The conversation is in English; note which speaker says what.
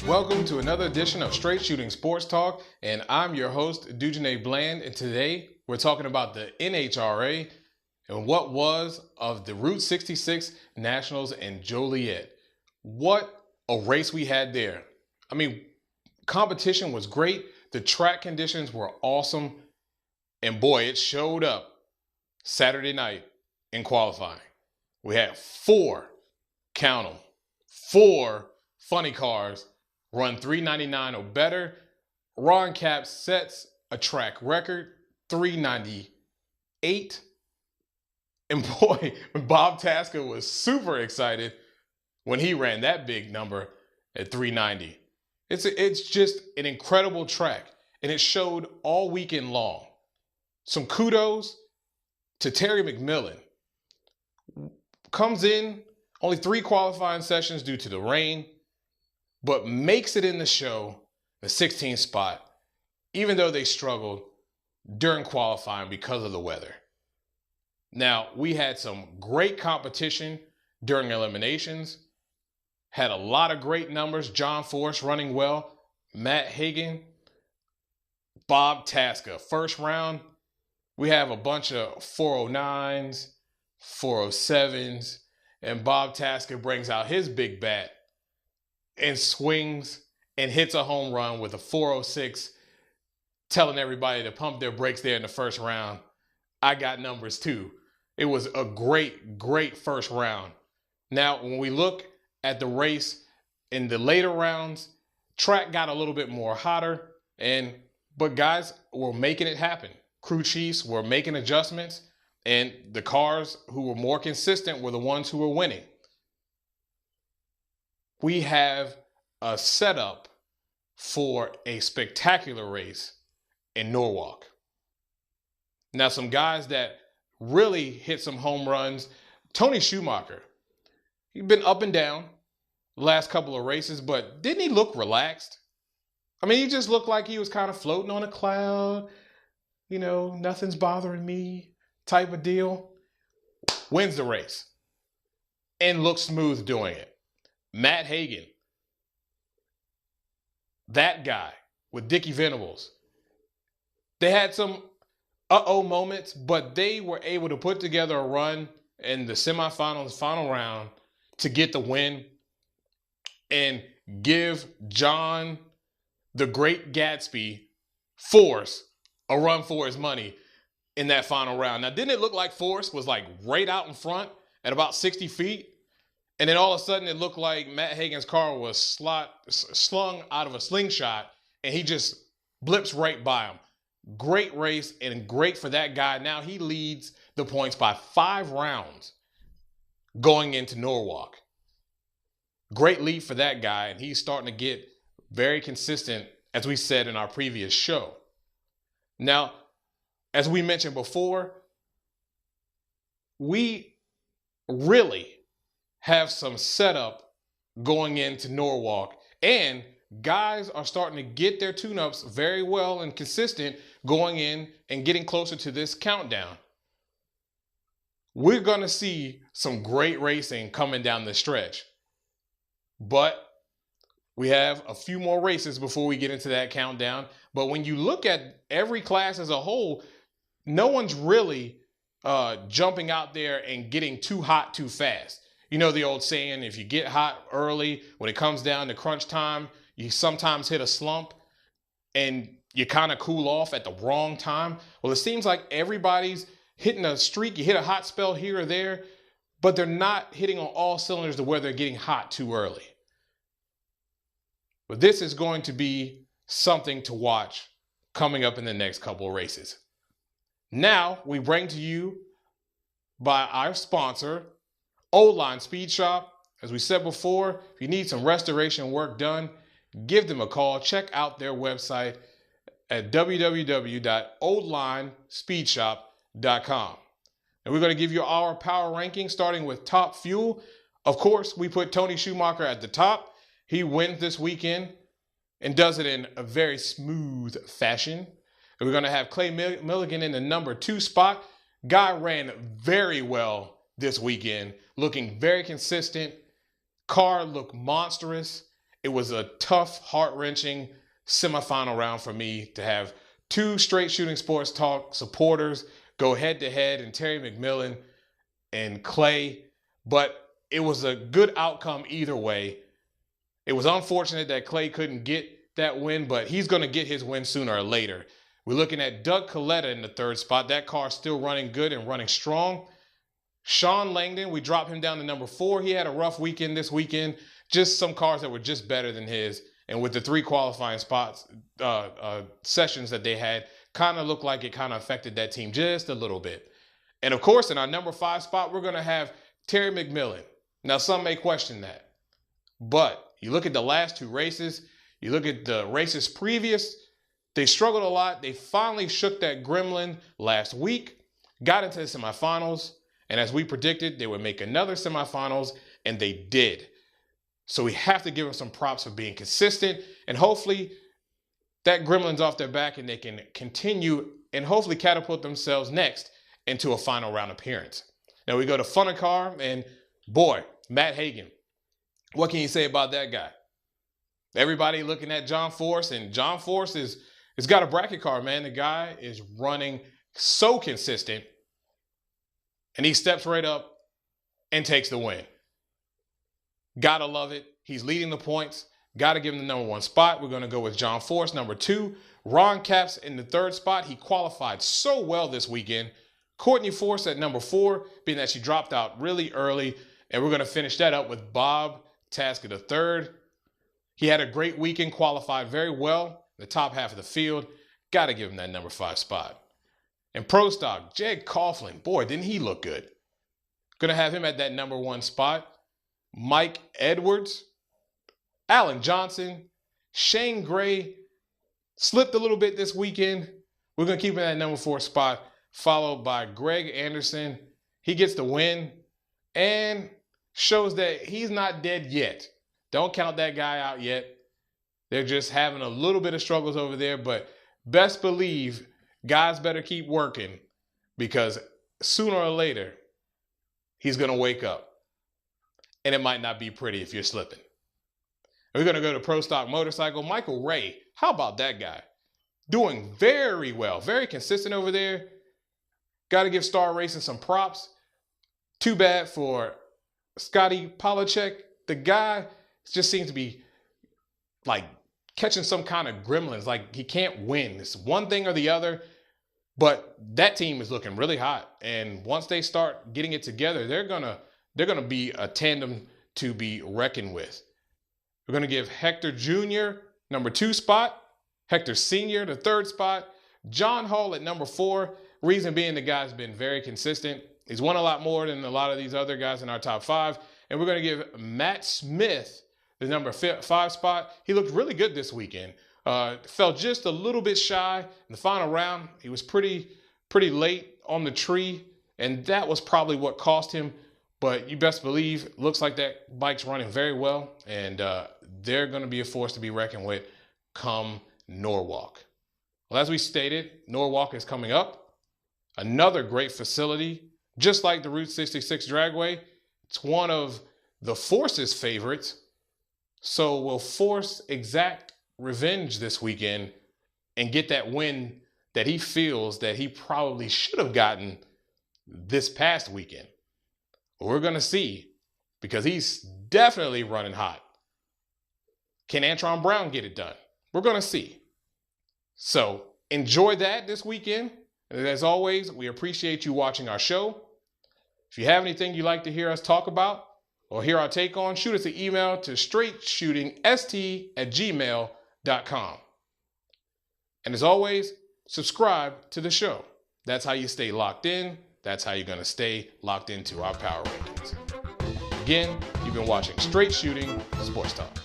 Speaker 1: Welcome to another edition of Straight Shooting Sports Talk, and I'm your host, Dujunnea Bland, and today we're talking about the NHRA and what was of the Route 66 Nationals in Joliet. What a race we had there. I mean, competition was great, the track conditions were awesome, and boy, it showed up Saturday night in qualifying. We had four funny cars run 399 or better. Ron Capps sets a track record, 398. And boy, Bob Tasker was super excited when he ran that big number at 390. It's just an incredible track, and it showed all weekend long. Some kudos to Terry McMillan. Comes in, only 3 qualifying sessions due to the rain, but makes it in the show, the 16th spot, even though they struggled during qualifying because of the weather. Now, we had some great competition during eliminations, had a lot of great numbers. John Force running well, Matt Hagan, Bob Tasker. First round, we have a bunch of 409s, 407s, and Bob Tasker brings out his big bat and swings and hits a home run with a 406, telling everybody to pump their brakes there in the first round. I got numbers too. It was a great first round. Now, when we look at the race in the later rounds, track got a little bit more hotter, but guys were making it happen. Crew chiefs were making adjustments, and the cars who were more consistent were the ones who were winning. We have a setup for a spectacular race in Norwalk. Now, some guys that really hit some home runs. Tony Schumacher, he's been up and down the last couple of races, but didn't he look relaxed? I mean, he just looked like he was kind of floating on a cloud, nothing's bothering me type of deal. Wins the race and looks smooth doing it. Matt Hagan, that guy with Dickie Venables, they had some moments, but they were able to put together a run in the semifinals, final round to get the win and give John the Great Gatsby Force a run for his money in that final round. Now, didn't it look like Force was like right out in front at about 60 feet? And then all of a sudden it looked like Matt Hagan's car was slung out of a slingshot and he just blips right by him. Great race and great for that guy. Now he leads the points by 5 rounds going into Norwalk. Great lead for that guy, and he's starting to get very consistent, as we said in our previous show. Now, as we mentioned before, we really have some setup going into Norwalk, and guys are starting to get their tune-ups very well and consistent going in and getting closer to this countdown. We're going to see some great racing coming down the stretch, but we have a few more races before we get into that countdown. But when you look at every class as a whole, no one's really jumping out there and getting too hot too fast. You know the old saying, if you get hot early, when it comes down to crunch time, you sometimes hit a slump and you kind of cool off at the wrong time. Well, it seems like everybody's hitting a streak. You hit a hot spell here or there, but they're not hitting on all cylinders to where they're getting hot too early. But this is going to be something to watch coming up in the next couple of races. Now we bring to you by our sponsor, Old Line Speed Shop. As we said before, if you need some restoration work done, give them a call. Check out their website at www.oldlinespeedshop.com. And we're going to give you our power ranking, starting with top fuel. Of course, we put Tony Schumacher at the top. He wins this weekend and does it in a very smooth fashion. And we're going to have Clay Milligan in the number 2 spot. Guy ran very well this weekend, looking very consistent. Car looked monstrous. It was a tough, heart-wrenching semifinal round for me to have two straight Shooting Sports Talk supporters go head-to-head, and Terry McMillan and Clay. But it was a good outcome either way. It was unfortunate that Clay couldn't get that win, but he's going to get his win sooner or later. We're looking at Doug Coletta in the third spot. That car still running good and running strong. Sean Langdon, we dropped him down to number 4. He had a rough weekend this weekend. Just some cars that were just better than his. And with the 3 qualifying spots, sessions that they had, kind of looked like it kind of affected that team just a little bit. And of course, in our number 5 spot, we're going to have Terry McMillan. Now, some may question that. But you look at the last 2 races, you look at the races previous, they struggled a lot. They finally shook that gremlin last week, got into the semifinals, and as we predicted, they would make another semifinals, and they did. So we have to give them some props for being consistent, and hopefully that gremlin's off their back and they can continue and hopefully catapult themselves next into a final round appearance. Now we go to Funner Car, and boy, Matt Hagan. What can you say about that guy? Everybody looking at John Force, and John Force has got a bracket car, man. The guy is running so consistent, and he steps right up and takes the win. Gotta love it. He's leading the points. Gotta give him the number 1 spot. We're going to go with John Force, number 2. Ron Capps in the 3rd spot. He qualified so well this weekend. Courtney Force at number 4, being that she dropped out really early. And we're going to finish that up with Bob Tasker the 3rd. He had a great weekend, qualified very well in the top half of the field. Got to give him that number 5 spot. And Pro Stock, Jed Coughlin, boy, didn't he look good. Going to have him at that number 1 spot. Mike Edwards, Alan Johnson, Shane Gray slipped a little bit this weekend. We're going to keep him at that number 4 spot, followed by Greg Anderson. He gets the win and shows that he's not dead yet. Don't count that guy out yet. They're just having a little bit of struggles over there, but best believe guys better keep working, because sooner or later, he's going to wake up. And it might not be pretty if you're slipping. We're going to go to Pro Stock Motorcycle. Michael Ray, how about that guy? Doing very well, very consistent over there. Got to give Star Racing some props. Too bad for Scotty Polachek. The guy just seems to be like catching some kind of gremlins. Like he can't win. It's one thing or the other. But that team is looking really hot. And once they start getting it together, they're gonna be a tandem to be reckoned with. We're going to give Hector Jr. number 2 spot, Hector Sr. the 3rd spot, John Hall at number 4. Reason being, the guy's been very consistent. He's won a lot more than a lot of these other guys in our top 5. And we're going to give Matt Smith the number 5 spot. He looked really good this weekend. Fell just a little bit shy in the final round. He was pretty late on the tree, and that was probably what cost him. But you best believe, looks like that bike's running very well, and they're going to be a force to be reckoned with come Norwalk. Well, as we stated, Norwalk is coming up. Another great facility, just like the Route 66 Dragway. It's one of the Force's favorites. So will Force exact revenge this weekend and get that win that he feels that he probably should have gotten this past weekend? We're going to see, because he's definitely running hot. Can Antron Brown get it done? We're going to see. So enjoy that this weekend. And as always, we appreciate you watching our show. If you have anything you'd like to hear us talk about or hear our take on, shoot us an email to straightshootingst@gmail.com. And as always, subscribe to the show. That's how you stay locked in. That's how you're going to stay locked into our power rankings. Again, you've been watching Straight Shooting Sports Talk.